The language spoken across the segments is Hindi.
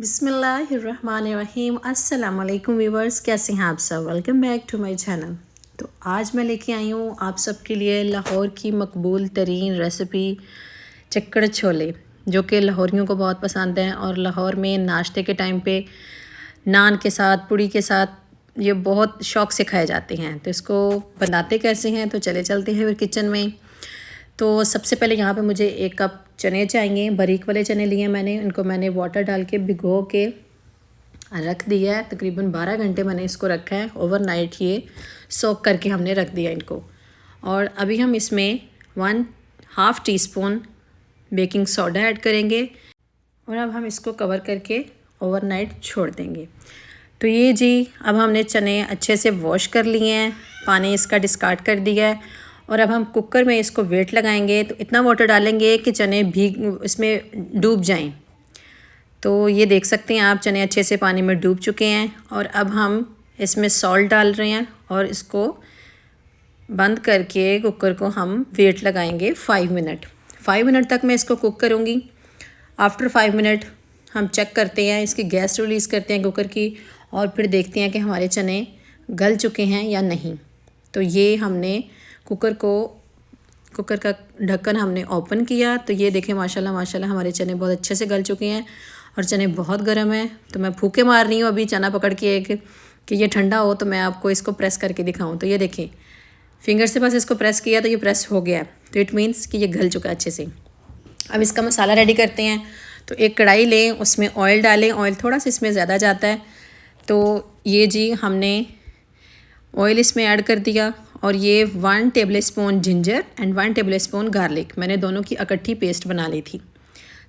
बिस्मिल्लाहिर्रहमानिर्रहीम। अस्सलाम वालेकुम व्यूवर्स, कैसे हैं आप सब। Welcome back to my channel. तो आज मैं लेके आई हूँ आप सब के लिए लाहौर की मकबूल तरीन रेसिपी चिक्कड़ छोले, जो कि लाहौरियों को बहुत पसंद हैं और लाहौर में नाश्ते के टाइम पे नान के साथ पूड़ी के साथ ये बहुत शौक़ से खाए जाते हैं। तो इसको बनाते कैसे हैं, तो चले चलते हैं फिर किचन में। तो सबसे पहले यहाँ पे मुझे 1 कप चने चाहिए। बारीक वाले चने लिए मैंने, इनको मैंने वाटर डाल के भिगो के रख दिया है। तकरीबन 12 घंटे मैंने इसको रखा है, ओवरनाइट ये सोक करके हमने रख दिया इनको। और अभी हम इसमें 1/2 टीस्पून बेकिंग सोडा ऐड करेंगे और अब हम इसको कवर करके ओवरनाइट छोड़ देंगे। तो ये जी, अब हमने चने अच्छे से वॉश कर लिए हैं, पानी इसका डिस्कार्ड कर दिया है और अब हम कुकर में इसको वेट लगाएंगे। तो इतना वाटर डालेंगे कि चने भीग इसमें डूब जाएं। तो ये देख सकते हैं आप, चने अच्छे से पानी में डूब चुके हैं और अब हम इसमें सॉल्ट डाल रहे हैं और इसको बंद करके कुकर को हम वेट लगाएंगे 5 मिनट। 5 मिनट तक मैं इसको कुक करूँगी। आफ्टर 5 मिनट हम चेक करते हैं, इसकी गैस रिलीज़ करते हैं कुकर की और फिर देखते हैं कि हमारे चने गल चुके हैं या नहीं। तो ये हमने कुकर का ढक्कन हमने ओपन किया, तो ये देखें माशाल्लाह माशाल्लाह हमारे चने बहुत अच्छे से गल चुके हैं और चने बहुत गर्म है। तो मैं फूके मार रही हूँ अभी चना पकड़ के कि ये ठंडा हो तो मैं आपको इसको प्रेस करके दिखाऊं। तो ये देखें, फिंगर से बस इसको प्रेस किया तो ये प्रेस हो गया, तो इट मीन्स कि ये गल चुका है अच्छे से। अब इसका मसाला रेडी करते हैं। तो एक कढ़ाई लें, उसमें ऑयल डालें। ऑयल थोड़ा सा इसमें ज़्यादा जाता है, तो ये जी हमने ऑयल इसमें ऐड कर दिया और ये 1 tablespoon ginger and 1 tablespoon garlic, मैंने दोनों की इकट्ठी पेस्ट बना ली थी।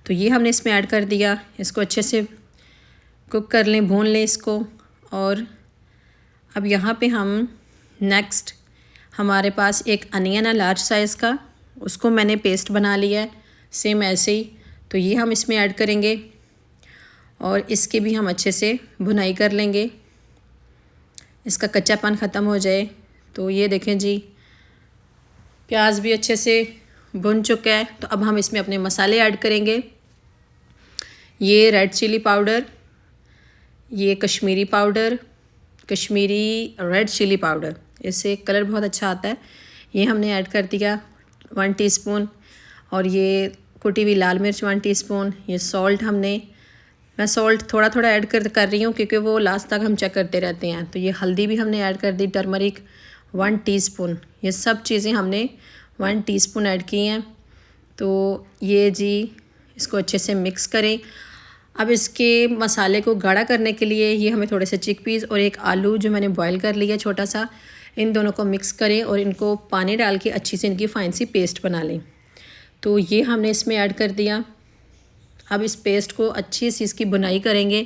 तो ये हमने इसमें ऐड कर दिया। इसको अच्छे से कुक कर लें, भून लें इसको। और अब यहाँ पे हम नेक्स्ट, हमारे पास एक अनियन है लार्ज साइज़ का, उसको मैंने पेस्ट बना लिया है सेम ऐसे ही। तो ये हम इसमें ऐड करेंगे और इसके भी हम अच्छे से भुनाई कर लेंगे, इसका कच्चापन ख़त्म हो जाए। तो ये देखें जी, प्याज भी अच्छे से भुन चुका है। तो अब हम इसमें अपने मसाले ऐड करेंगे। ये रेड चिली पाउडर, ये Kashmiri powder, Kashmiri red chilli powder, इससे कलर बहुत अच्छा आता है। ये हमने ऐड कर दिया 1 टीस्पून। और ये कुटी हुई लाल मिर्च 1 टीस्पून। ये सॉल्ट मैं सॉल्ट थोड़ा थोड़ा ऐड कर रही हूँ क्योंकि वो लास्ट तक हम चेक करते रहते हैं। तो ये हल्दी भी हमने ऐड कर दी, टर्मरिक 1 टीस्पून। ये सब चीज़ें हमने 1 टीस्पून ऐड की हैं। तो ये जी, इसको अच्छे से मिक्स करें। अब इसके मसाले को गाढ़ा करने के लिए ये हमें थोड़े से चिकपीस और एक आलू जो मैंने बॉईल कर लिया छोटा सा, इन दोनों को मिक्स करें और इनको पानी डाल के अच्छी से इनकी फाइन सी पेस्ट बना लें। तो ये हमने इसमें ऐड कर दिया। अब इस पेस्ट को अच्छी सी इसकी बुनाई करेंगे।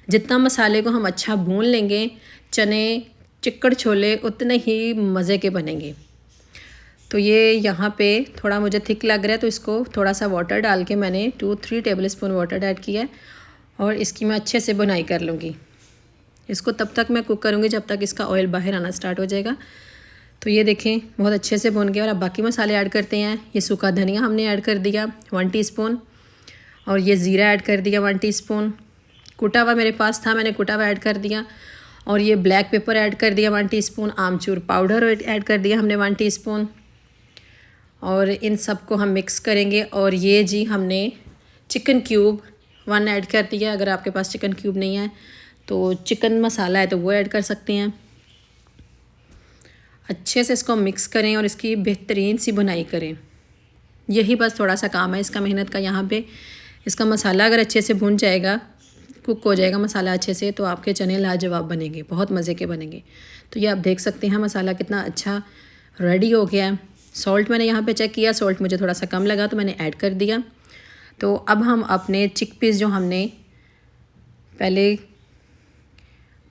जितना मसाले को हम अच्छा भून लेंगे, चने चिक्कड़ छोले उतने ही मज़े के बनेंगे। तो ये यहाँ पे थोड़ा मुझे थिक लग रहा है, तो इसको थोड़ा सा वाटर डाल के मैंने 2-3 टेबलस्पून वाटर ऐड किया है और इसकी मैं अच्छे से बुनाई कर लूँगी। इसको तब तक मैं कुक करूँगी जब तक इसका ऑयल बाहर आना स्टार्ट हो जाएगा। तो ये देखें बहुत अच्छे से भुन गया। और अब बाकी मसाले ऐड करते हैं। ये सूखा धनिया हमने ऐड कर दिया 1 टीस्पून और ये ज़ीरा ऐड कर दिया 1 टीस्पून। कुटा हुआ मेरे पास था, मैंने कुटा हुआ ऐड कर दिया। और ये ब्लैक पेपर ऐड कर दिया 1 टीस्पून। आमचूर पाउडर ऐड कर दिया हमने 1 टीस्पून। और इन सब को हम मिक्स करेंगे। और ये जी हमने चिकन क्यूब 1 ऐड कर दिया। अगर आपके पास चिकन क्यूब नहीं है तो चिकन मसाला है तो वो ऐड कर सकते हैं। अच्छे से इसको मिक्स करें और इसकी बेहतरीन सी बुनाई करें। यही बस थोड़ा सा काम है इसका मेहनत का। यहाँ पे इसका मसाला अगर अच्छे से भुन जाएगा, कुक हो जाएगा मसाला अच्छे से, तो आपके चने लाजवाब बनेंगे, बहुत मज़े के बनेंगे। तो ये आप देख सकते हैं मसाला कितना अच्छा रेडी हो गया है। सॉल्ट मैंने यहाँ पे चेक किया, सॉल्ट मुझे थोड़ा सा कम लगा तो मैंने ऐड कर दिया। तो अब हम अपने चिकपीस जो हमने पहले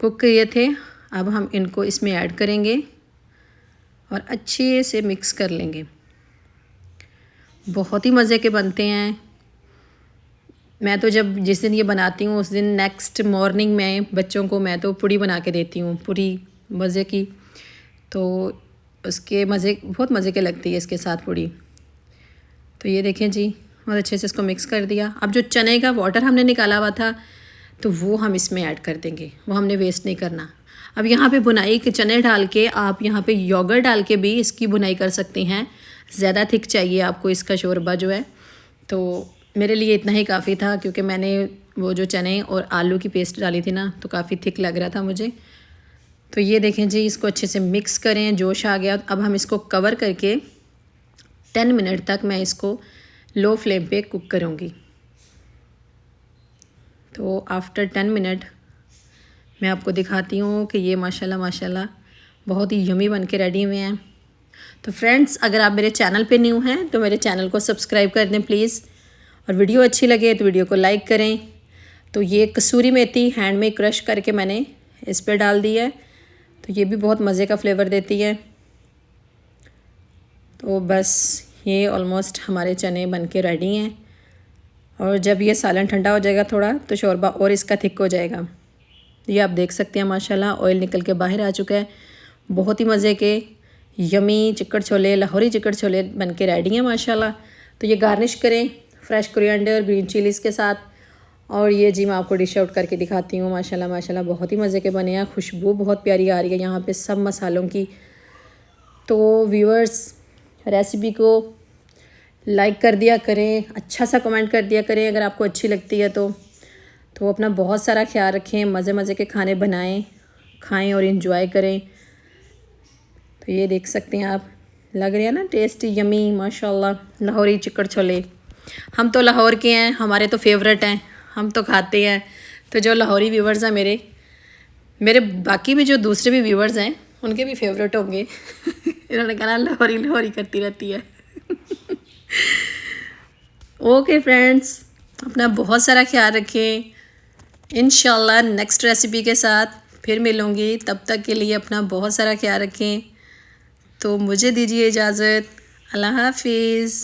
कुक किए थे, अब हम इनको इसमें ऐड करेंगे और अच्छे से मिक्स कर लेंगे। बहुत ही मज़े के बनते हैं। मैं तो जिस दिन ये बनाती हूँ उस दिन नेक्स्ट मॉर्निंग में बच्चों को मैं तो पूड़ी बना के देती हूँ, पूरी मज़े की। तो उसके मज़े बहुत मज़े के लगती है इसके साथ पूड़ी। तो ये देखें जी, बहुत अच्छे से इसको मिक्स कर दिया। अब जो चने का वाटर हमने निकाला हुआ था, तो वो हम इसमें ऐड कर देंगे, वो हमने वेस्ट नहीं करना। अब यहाँ पे बुनाई के चने डाल के आप यहाँ पे योगर्ट डाल के भी इसकी बुनाई कर सकती हैं। ज़्यादा थिक चाहिए आपको इसका शोरबा जो है, तो मेरे लिए इतना ही काफ़ी था, क्योंकि मैंने वो जो चने और आलू की पेस्ट डाली थी ना, तो काफ़ी थिक लग रहा था मुझे। तो ये देखें जी, इसको अच्छे से मिक्स करें, जोश आ गया। अब हम इसको कवर करके 10 मिनट तक मैं इसको लो फ्लेम पे कुक करूँगी। तो आफ्टर 10 मिनट मैं आपको दिखाती हूँ कि ये माशाल्लाह माशाल्लाह बहुत ही यमी बन के रेडी हुए हैं। तो फ्रेंड्स, अगर आप मेरे चैनल पे न्यू हैं तो मेरे चैनल को सब्सक्राइब कर दें प्लीज़, और वीडियो अच्छी लगे तो वीडियो को लाइक करें। तो ये कसूरी मेथी हैंड में क्रश करके मैंने इस पर डाल दी है, तो ये भी बहुत मज़े का फ्लेवर देती है। तो बस ये ऑलमोस्ट हमारे चने बन के रेडी हैं, और जब ये सालन ठंडा हो जाएगा थोड़ा, तो शोरबा और इसका थिक हो जाएगा। ये आप देख सकते हैं माशाल्लाह ऑयल निकल के बाहर आ चुका है। बहुत ही मज़े के यमी चिकड़ छोले, लाहौरी चिकड़ छोले बन के रेडी हैं माशाल्लाह। तो ये गार्निश करें फ्रेश कोरिएंडर, ग्रीन चिलीज़ के साथ। और ये जी मैं आपको डिश आउट करके दिखाती हूँ। माशाल्लाह माशाल्लाह बहुत ही मज़े के बने हैं, खुशबू बहुत प्यारी आ रही है यहाँ पे सब मसालों की। तो व्यूअर्स, रेसिपी को लाइक कर दिया करें, अच्छा सा कमेंट कर दिया करें अगर आपको अच्छी लगती है तो अपना बहुत सारा ख्याल रखें, मज़े मज़े के खाने बनाएं, खाएं और इन्जॉय करें। तो ये देख सकते हैं आप, लग रही है ना टेस्टी यमी माशाल्लाह लाहौरी चिकड़ छोले। हम तो लाहौर के हैं, हमारे तो फेवरेट हैं, हम तो खाते हैं। तो जो लाहौरी व्यूवर्स हैं मेरे बाकी भी जो दूसरे भी व्यूवर्स हैं उनके भी फेवरेट होंगे। इन्होंने कहा लाहौरी लाहौरी करती रहती है। ओके फ्रेंड्स, अपना बहुत सारा ख्याल रखें। इंशाल्लाह नेक्स्ट रेसिपी के साथ फिर मिलूँगी, तब तक के लिए अपना बहुत सारा ख्याल रखें। तो मुझे दीजिए इजाज़त, अल्लाह हाफिज़।